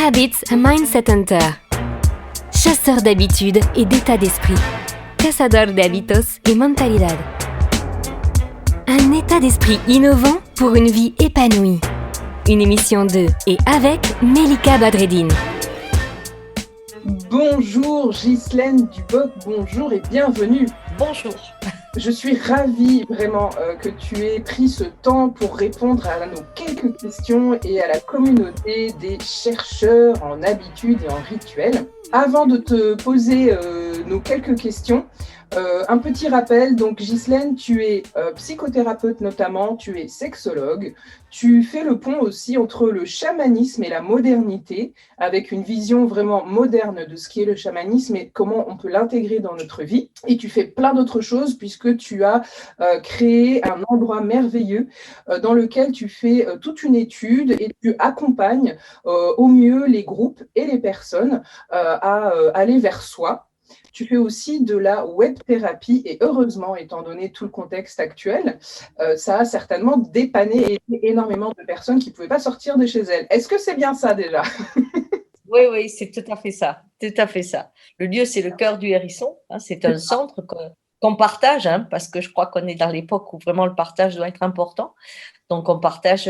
Habits a Mindset Hunter. Chasseur d'habitudes et d'état d'esprit. Cazador de hábitos y mentalidad. Un état d'esprit innovant pour une vie épanouie. Une émission de et avec Melika Badreddine. Bonjour Ghislaine Duboc, bonjour et bienvenue. Bonjour. Je suis ravie vraiment que tu aies pris ce temps pour répondre à nos quelques questions et à la communauté des chercheurs en habitudes et en rituels. Avant de te poser nos quelques questions, un petit rappel, donc Ghislaine, tu es psychothérapeute notamment, tu es sexologue, tu fais le pont aussi entre le chamanisme et la modernité, avec une vision vraiment moderne de ce qu'est le chamanisme et comment on peut l'intégrer dans notre vie. Et tu fais plein d'autres choses puisque tu as créé un endroit merveilleux dans lequel tu fais toute une étude et tu accompagnes au mieux les groupes et les personnes à aller vers soi. Tu fais aussi de la web-thérapie et heureusement, étant donné tout le contexte actuel, ça a certainement dépanné et aidé énormément de personnes qui ne pouvaient pas sortir de chez elles. Est-ce que c'est bien ça déjà ? Oui, c'est tout à fait ça. Tout à fait ça. Le lieu, c'est le cœur du Hérisson. C'est un centre qu'on partage, parce que je crois qu'on est dans l'époque où vraiment le partage doit être important. Donc, on partage,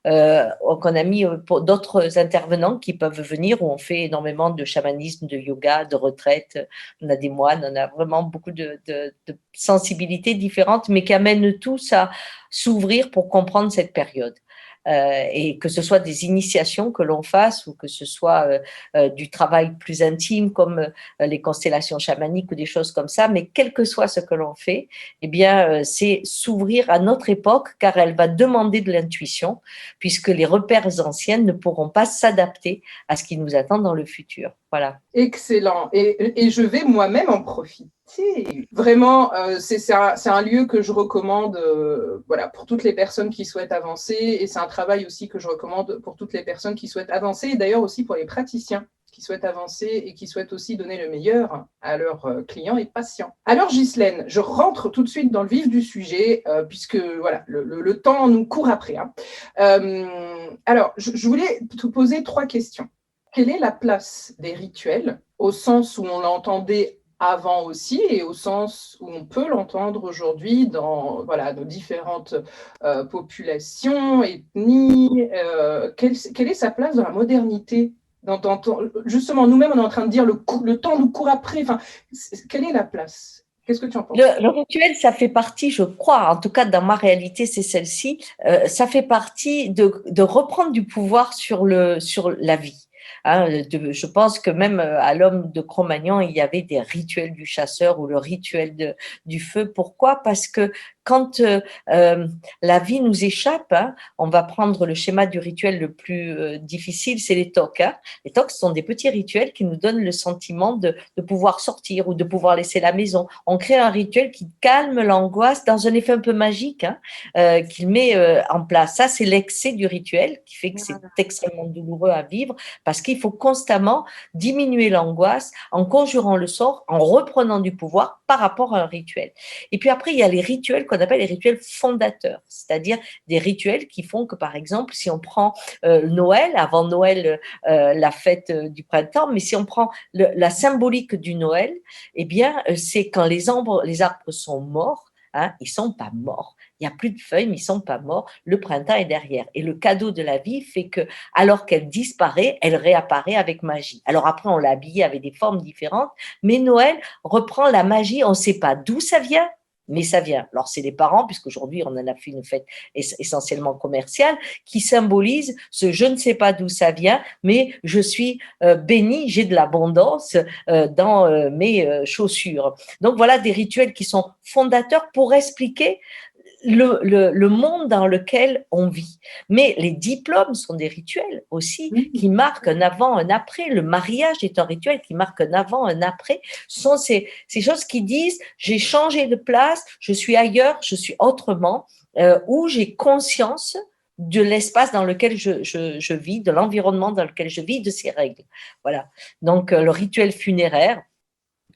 qu'on a mis pour d'autres intervenants qui peuvent venir, où on fait énormément de chamanisme, de yoga, de retraite. On a des moines, on a vraiment beaucoup de sensibilités différentes, mais qui amènent tous à s'ouvrir pour comprendre cette période. Et que ce soit des initiations que l'on fasse ou que ce soit du travail plus intime comme les constellations chamaniques ou des choses comme ça, mais quel que soit ce que l'on fait, eh bien, c'est s'ouvrir à notre époque car elle va demander de l'intuition puisque les repères anciens ne pourront pas s'adapter à ce qui nous attend dans le futur. Voilà. Excellent. Et je vais moi-même en profiter. Vraiment, c'est un lieu que je recommande voilà, pour toutes les personnes qui souhaitent avancer. Et c'est un travail aussi que je recommande pour toutes les personnes qui souhaitent avancer. Et d'ailleurs aussi pour les praticiens qui souhaitent avancer et qui souhaitent aussi donner le meilleur à leurs clients et patients. Alors Ghislaine, je rentre tout de suite dans le vif du sujet puisque voilà, le temps nous court après. Alors, je voulais te poser 3 questions. Quelle est la place des rituels au sens où on l'entendait avant aussi et au sens où on peut l'entendre aujourd'hui dans voilà, nos différentes populations, ethnies quelle est sa place dans la modernité justement, nous-mêmes, on est en train de dire le temps nous court après. Enfin, quelle est la place ? Qu'est-ce que tu en penses ? Le rituel, ça fait partie, je crois, en tout cas dans ma réalité, c'est celle-ci, ça fait partie de reprendre du pouvoir sur la vie. Je pense que même à l'homme de Cro-Magnon, il y avait des rituels du chasseur ou le rituel du feu. Pourquoi ? Parce que quand la vie nous échappe, on va prendre le schéma du rituel le plus difficile, c'est les tocs. Les tocs sont des petits rituels qui nous donnent le sentiment de pouvoir sortir ou de pouvoir laisser la maison. On crée un rituel qui calme l'angoisse dans un effet un peu magique qu'il met en place. Ça, c'est l'excès du rituel qui fait que c'est extrêmement douloureux à vivre parce qu'il faut constamment diminuer l'angoisse en conjurant le sort, en reprenant du pouvoir par rapport à un rituel. Et puis après, il y a les rituels qu'on appelle les rituels fondateurs, c'est-à-dire des rituels qui font que, par exemple, si on prend Noël, avant Noël, la fête du printemps, mais si on prend la symbolique du Noël, eh bien, c'est quand les arbres sont morts, ils sont pas morts. Il n'y a plus de feuilles, mais ils sont pas morts. Le printemps est derrière. Et le cadeau de la vie fait que, alors qu'elle disparaît, elle réapparaît avec magie. Alors après, on l'a habillée avec des formes différentes, mais Noël reprend la magie. On ne sait pas d'où ça vient, mais ça vient. Alors, c'est les parents, puisqu'aujourd'hui, on en a fait une fête essentiellement commerciale, qui symbolise ce je ne sais pas d'où ça vient, mais je suis béni, j'ai de l'abondance dans mes chaussures. Donc, voilà des rituels qui sont fondateurs pour expliquer le monde dans lequel on vit. Mais les diplômes sont des rituels aussi qui marquent un avant, un après. Le mariage est un rituel qui marque un avant, un après. Ce sont ces choses qui disent j'ai changé de place, je suis ailleurs, je suis autrement, où j'ai conscience de l'espace dans lequel je vis, de l'environnement dans lequel je vis, de ses règles. Voilà. Donc, le rituel funéraire,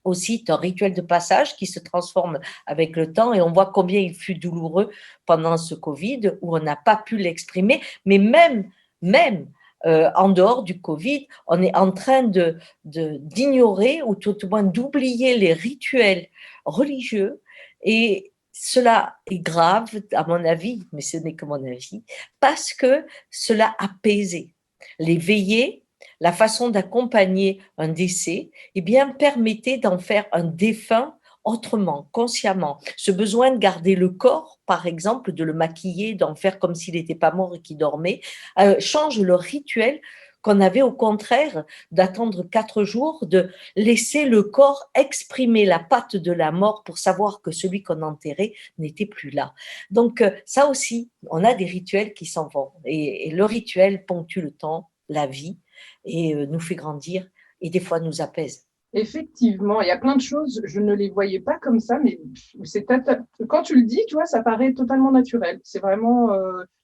aussi un rituel de passage qui se transforme avec le temps et on voit combien il fut douloureux pendant ce Covid où on n'a pas pu l'exprimer, mais même en dehors du Covid, on est en train d'ignorer ou tout au moins d'oublier les rituels religieux et cela est grave, à mon avis, mais ce n'est que mon avis, parce que cela apaisait. Les veillées, la façon d'accompagner un décès, eh bien, permettait d'en faire un défunt autrement, consciemment. Ce besoin de garder le corps, par exemple, de le maquiller, d'en faire comme s'il n'était pas mort et qu'il dormait, change le rituel qu'on avait au contraire d'attendre 4 jours, de laisser le corps exprimer la patte de la mort pour savoir que celui qu'on enterrait n'était plus là. Donc ça aussi, on a des rituels qui s'en vont. Et le rituel ponctue le temps, la vie, et nous fait grandir et des fois nous apaise. Effectivement, il y a plein de choses, je ne les voyais pas comme ça, mais quand tu le dis, tu vois, ça paraît totalement naturel. C'est vraiment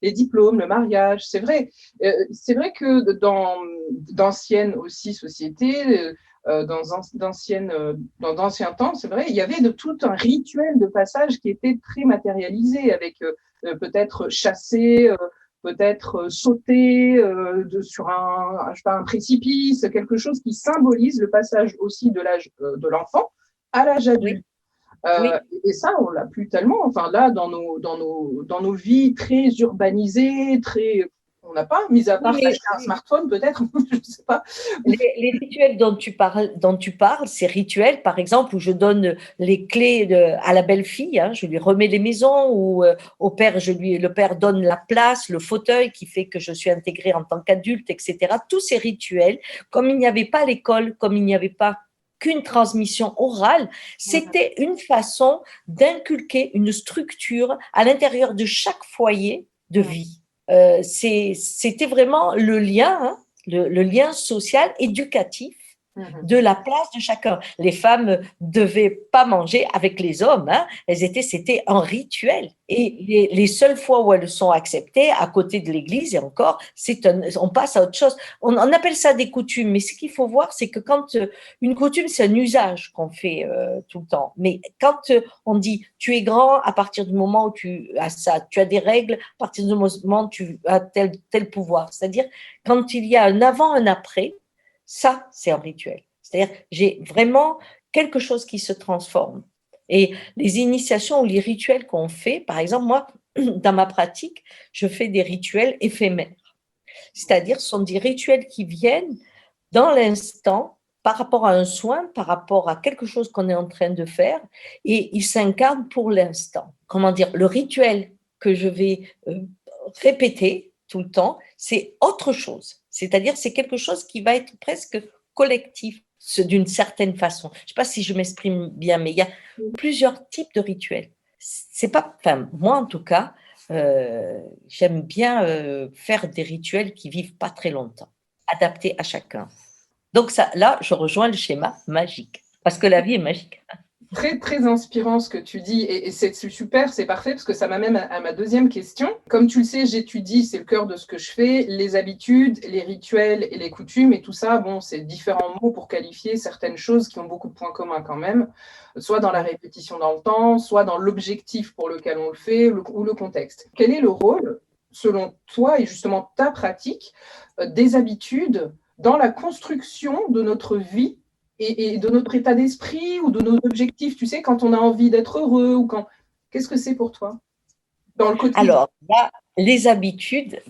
les diplômes, le mariage, c'est vrai. C'est vrai que dans d'anciennes aussi sociétés, dans d'anciens temps, c'est vrai, il y avait tout un rituel de passage qui était très matérialisé, avec peut-être chasser, peut-être sauter sur je sais pas, un précipice, quelque chose qui symbolise le passage aussi de l'âge de l'enfant à l'âge adulte. Oui. Et ça, on l'a plus tellement. Enfin, là, dans nos vies très urbanisées, on n'a pas, mis à part s'acheter un smartphone, peut-être, je ne sais pas. Les rituels dont tu parles, ces rituels, par exemple, où je donne les clés à la belle-fille, hein, je lui remets les maisons, ou au père, le père donne la place, le fauteuil qui fait que je suis intégrée en tant qu'adulte, etc. Tous ces rituels, comme il n'y avait pas l'école, comme il n'y avait pas qu'une transmission orale, c'était une façon d'inculquer une structure à l'intérieur de chaque foyer de vie. C'était vraiment le lien, hein, le lien social, éducatif de la place de chacun. Les femmes ne devaient pas manger avec les hommes, hein. C'était un rituel. Et les seules fois où elles sont acceptées, à côté de l'église, et encore, on passe à autre chose. On appelle ça des coutumes, mais ce qu'il faut voir, c'est que quand une coutume, c'est un usage qu'on fait tout le temps. Mais quand on dit tu es grand à partir du moment où tu as ça, tu as des règles, à partir du moment où tu as tel pouvoir. C'est-à-dire, quand il y a un avant, un après, ça, c'est un rituel. C'est-à-dire, j'ai vraiment quelque chose qui se transforme. Et les initiations ou les rituels qu'on fait, par exemple, moi, dans ma pratique, je fais des rituels éphémères. C'est-à-dire, ce sont des rituels qui viennent dans l'instant, par rapport à un soin, par rapport à quelque chose qu'on est en train de faire, et ils s'incarnent pour l'instant. Comment dire, le rituel que je vais répéter tout le temps, c'est autre chose. C'est-à-dire, c'est quelque chose qui va être presque collectif, d'une certaine façon. Je ne sais pas si je m'exprime bien, mais il y a plusieurs types de rituels. C'est pas, enfin, moi en tout cas, j'aime bien faire des rituels qui vivent pas très longtemps, adaptés à chacun. Donc ça, là, je rejoins le schéma magique, parce que la vie est magique. Très, très inspirant ce que tu dis, et c'est super, c'est parfait, parce que ça m'amène à ma deuxième question. Comme tu le sais, j'étudie, c'est le cœur de ce que je fais, les habitudes, les rituels et les coutumes, et tout ça, bon, c'est différents mots pour qualifier certaines choses qui ont beaucoup de points communs quand même, soit dans la répétition dans le temps, soit dans l'objectif pour lequel on le fait, ou le contexte. Quel est le rôle, selon toi et justement ta pratique, des habitudes dans la construction de notre vie et de notre état d'esprit ou de nos objectifs, tu sais, quand on a envie d'être heureux ou quand… Qu'est-ce que c'est pour toi dans le quotidien? Alors, là, les habitudes,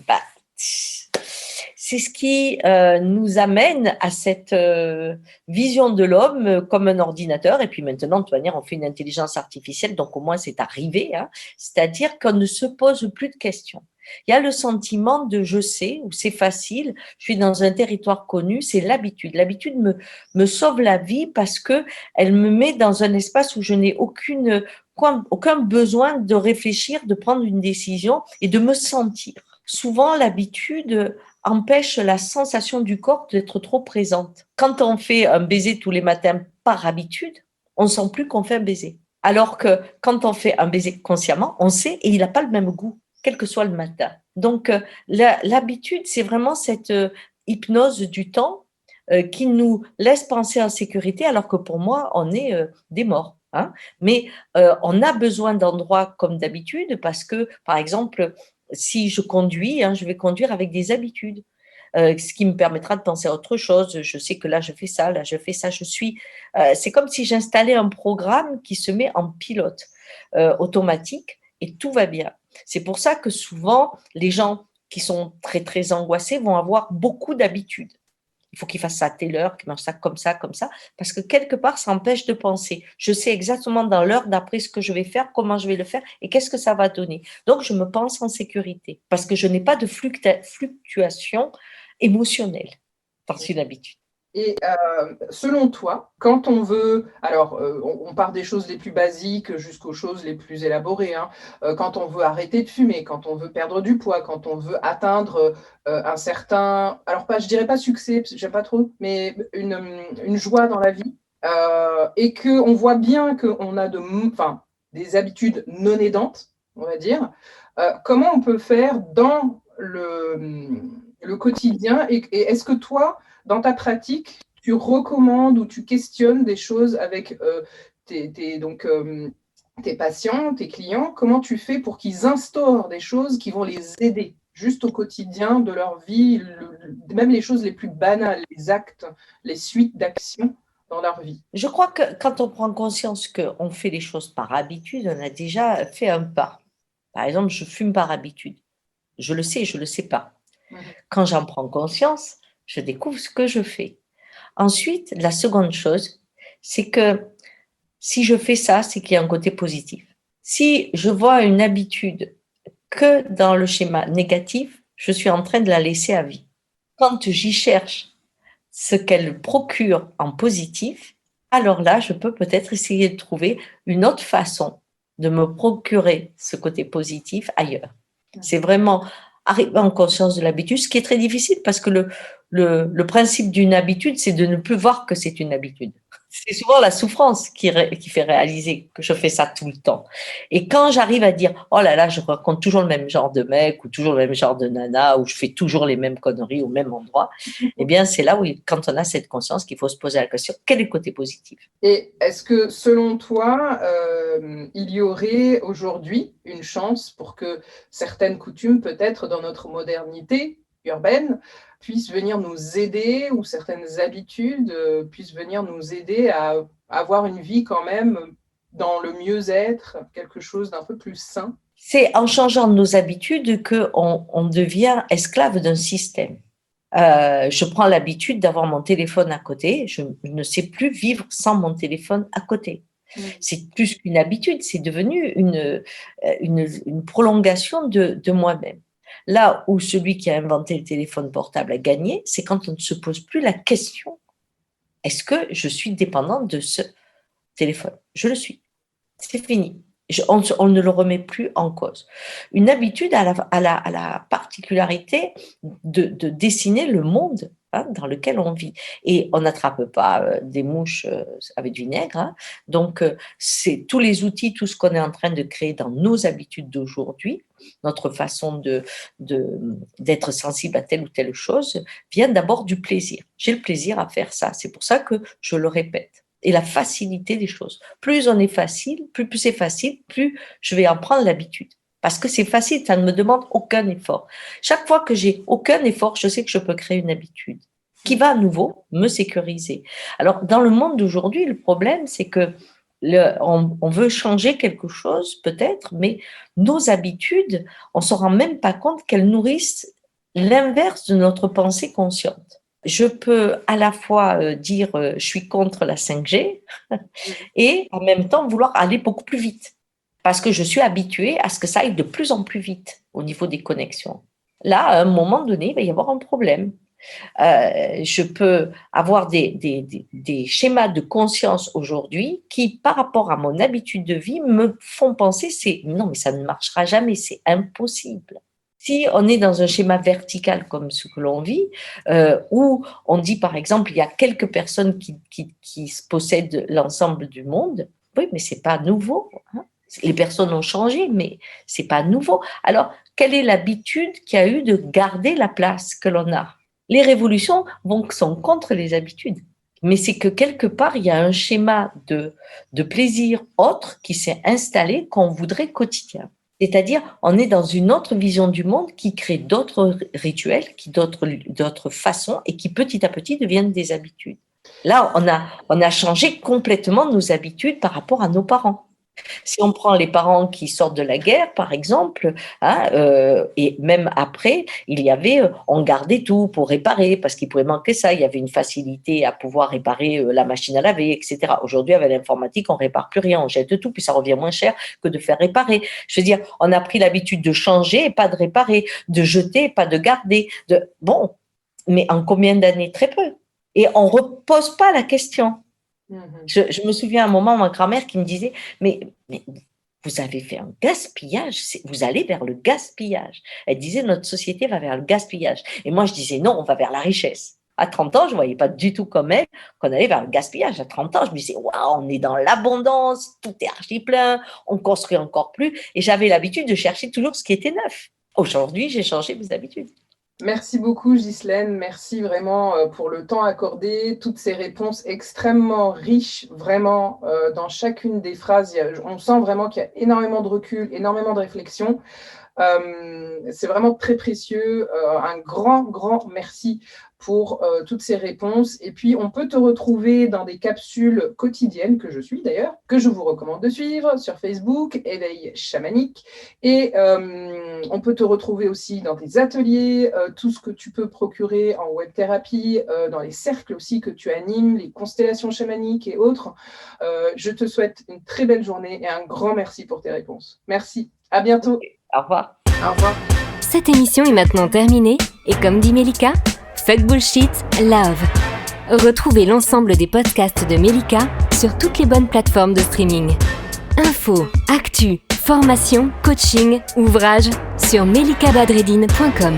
c'est ce qui nous amène à cette vision de l'homme comme un ordinateur. Et puis maintenant, de toute manière, on fait une intelligence artificielle, donc au moins c'est arrivé. Hein. C'est-à-dire qu'on ne se pose plus de questions. Il y a le sentiment de je sais, ou c'est facile, je suis dans un territoire connu, c'est l'habitude. L'habitude me sauve la vie parce qu'elle me met dans un espace où je n'ai aucun besoin de réfléchir, de prendre une décision et de me sentir. Souvent, l'habitude empêche la sensation du corps d'être trop présente. Quand on fait un baiser tous les matins par habitude, on ne sent plus qu'on fait un baiser. Alors que quand on fait un baiser consciemment, on sait et il n'a pas le même goût, quel que soit le matin. Donc, l'habitude, c'est vraiment cette hypnose du temps qui nous laisse penser en sécurité, alors que pour moi, on est des morts. Hein. Mais on a besoin d'endroits comme d'habitude parce que, par exemple, si je conduis, je vais conduire avec des habitudes. ce qui me permettra de penser à autre chose. Je sais que là, je fais ça, là, je fais ça. C'est comme si j'installais un programme qui se met en pilote automatique et tout va bien. C'est pour ça que souvent, les gens qui sont très, très angoissés vont avoir beaucoup d'habitudes. Il faut qu'ils fassent ça à telle heure, qu'ils mangent ça, parce que quelque part, ça empêche de penser. Je sais exactement dans l'heure d'après ce que je vais faire, comment je vais le faire et qu'est-ce que ça va donner. Donc, je me pense en sécurité parce que je n'ai pas de fluctuation émotionnelle dans une habitude. Et selon toi, quand on veut, alors on part des choses les plus basiques jusqu'aux choses les plus élaborées, hein. Quand on veut arrêter de fumer, quand on veut perdre du poids, quand on veut atteindre un certain, alors pas, je dirais pas succès, j'aime pas trop, mais une joie dans la vie, et qu'on voit bien qu'on a des habitudes non aidantes, on va dire, comment on peut faire dans le quotidien et est-ce que toi, dans ta pratique, tu recommandes ou tu questionnes des choses avec tes patients, tes clients? Comment tu fais pour qu'ils instaurent des choses qui vont les aider juste au quotidien de leur vie, même les choses les plus banales, les actes, les suites d'actions dans leur vie? Je crois que quand on prend conscience qu'on fait les choses par habitude, on a déjà fait un pas. Par exemple, je fume par habitude. Je le sais, je ne le sais pas. Quand j'en prends conscience, je découvre ce que je fais. Ensuite, la seconde chose, c'est que si je fais ça, c'est qu'il y a un côté positif. Si je vois une habitude que dans le schéma négatif, je suis en train de la laisser à vie. Quand j'y cherche ce qu'elle procure en positif, alors là, je peux peut-être essayer de trouver une autre façon de me procurer ce côté positif ailleurs. C'est vraiment arriver en conscience de l'habitude, ce qui est très difficile parce que le principe d'une habitude, c'est de ne plus voir que c'est une habitude. C'est souvent la souffrance qui fait réaliser que je fais ça tout le temps. Et quand j'arrive à dire, oh là là, je raconte toujours le même genre de mec ou toujours le même genre de nana ou je fais toujours les mêmes conneries au même endroit, eh bien, c'est là où, quand on a cette conscience, qu'il faut se poser la question, quel est le côté positif? Et est-ce que, selon toi, il y aurait aujourd'hui une chance pour que certaines coutumes, peut-être dans notre modernité urbaine, puissent venir nous aider ou certaines habitudes puissent venir nous aider à avoir une vie quand même dans le mieux-être, quelque chose d'un peu plus sain? C'est en changeant nos habitudes qu'on devient esclave d'un système. Je prends l'habitude d'avoir mon téléphone à côté. Je ne sais plus vivre sans mon téléphone à côté. C'est plus qu'une habitude, c'est devenu une prolongation de moi-même. Là où celui qui a inventé le téléphone portable a gagné, c'est quand on ne se pose plus la question, est-ce que je suis dépendante de ce téléphone? Je le suis. C'est fini. On ne le remet plus en cause. Une habitude a la particularité de dessiner le monde dans lequel on vit. Et on n'attrape pas des mouches avec du vinaigre. Donc, c'est tous les outils, tout ce qu'on est en train de créer dans nos habitudes d'aujourd'hui, notre façon d'être sensible à telle ou telle chose, vient d'abord du plaisir. J'ai le plaisir à faire ça. C'est pour ça que je le répète. Et la facilité des choses. Plus on est facile, plus c'est facile, plus je vais en prendre l'habitude. Parce que c'est facile, ça ne me demande aucun effort. Chaque fois que j'ai aucun effort, je sais que je peux créer une habitude qui va à nouveau me sécuriser. Alors, dans le monde d'aujourd'hui, le problème, c'est que on veut changer quelque chose, peut-être, mais nos habitudes, on ne se rend même pas compte qu'elles nourrissent l'inverse de notre pensée consciente. Je peux à la fois dire je suis contre la 5G et en même temps vouloir aller beaucoup plus vite parce que je suis habituée à ce que ça aille de plus en plus vite au niveau des connexions. Là, à un moment donné, il va y avoir un problème. Je peux avoir des schémas de conscience aujourd'hui qui, par rapport à mon habitude de vie, me font penser non, mais ça ne marchera jamais, c'est impossible. Si on est dans un schéma vertical comme ce que l'on vit, où on dit par exemple il y a quelques personnes qui possèdent l'ensemble du monde, oui, mais c'est pas nouveau. Les personnes ont changé, mais c'est pas nouveau. Alors, quelle est l'habitude qu'il y a eu de garder la place que l'on a? Les révolutions sont contre les habitudes, mais c'est que quelque part il y a un schéma de plaisir autre qui s'est installé qu'on voudrait quotidien. C'est-à-dire, on est dans une autre vision du monde qui crée d'autres rituels, d'autres façons et qui petit à petit deviennent des habitudes. Là, on a changé complètement nos habitudes par rapport à nos parents. Si on prend les parents qui sortent de la guerre, par exemple, et même après, on gardait tout pour réparer parce qu'il pouvait manquer ça. Il y avait une facilité à pouvoir réparer la machine à laver, etc. Aujourd'hui, avec l'informatique, on répare plus rien, on jette tout, puis ça revient moins cher que de faire réparer. Je veux dire, on a pris l'habitude de changer et pas de réparer, de jeter et pas de garder. Bon, mais en combien d'années? Très peu. Et on repose pas la question. Je me souviens à un moment, ma grand-mère qui me disait mais vous avez fait un gaspillage, vous allez vers le gaspillage. Elle disait notre société va vers le gaspillage. Et moi, je disais non, on va vers la richesse. À 30 ans, je ne voyais pas du tout comme elle qu'on allait vers le gaspillage. À 30 ans, je me disais waouh, on est dans l'abondance, tout est archi plein, on construit encore plus. Et j'avais l'habitude de chercher toujours ce qui était neuf. Aujourd'hui, j'ai changé mes habitudes. Merci beaucoup Ghislaine, merci vraiment pour le temps accordé, toutes ces réponses extrêmement riches, vraiment dans chacune des phrases, on sent vraiment qu'il y a énormément de recul, énormément de réflexion. C'est vraiment très précieux, un grand merci pour toutes ces réponses. Et puis, on peut te retrouver dans des capsules quotidiennes, que je suis d'ailleurs, que je vous recommande de suivre sur Facebook, Éveil Chamanique. Et on peut te retrouver aussi dans des ateliers, tout ce que tu peux procurer en web-thérapie, dans les cercles aussi que tu animes, les constellations chamaniques et autres. Je te souhaite une très belle journée et un grand merci pour tes réponses. Merci, à bientôt. Au revoir. Au revoir. Cette émission est maintenant terminée et comme dit Melika, fuck bullshit, love. Retrouvez l'ensemble des podcasts de Melika sur toutes les bonnes plateformes de streaming. Infos, actu, formation, coaching, ouvrages sur melikabadreddine.com.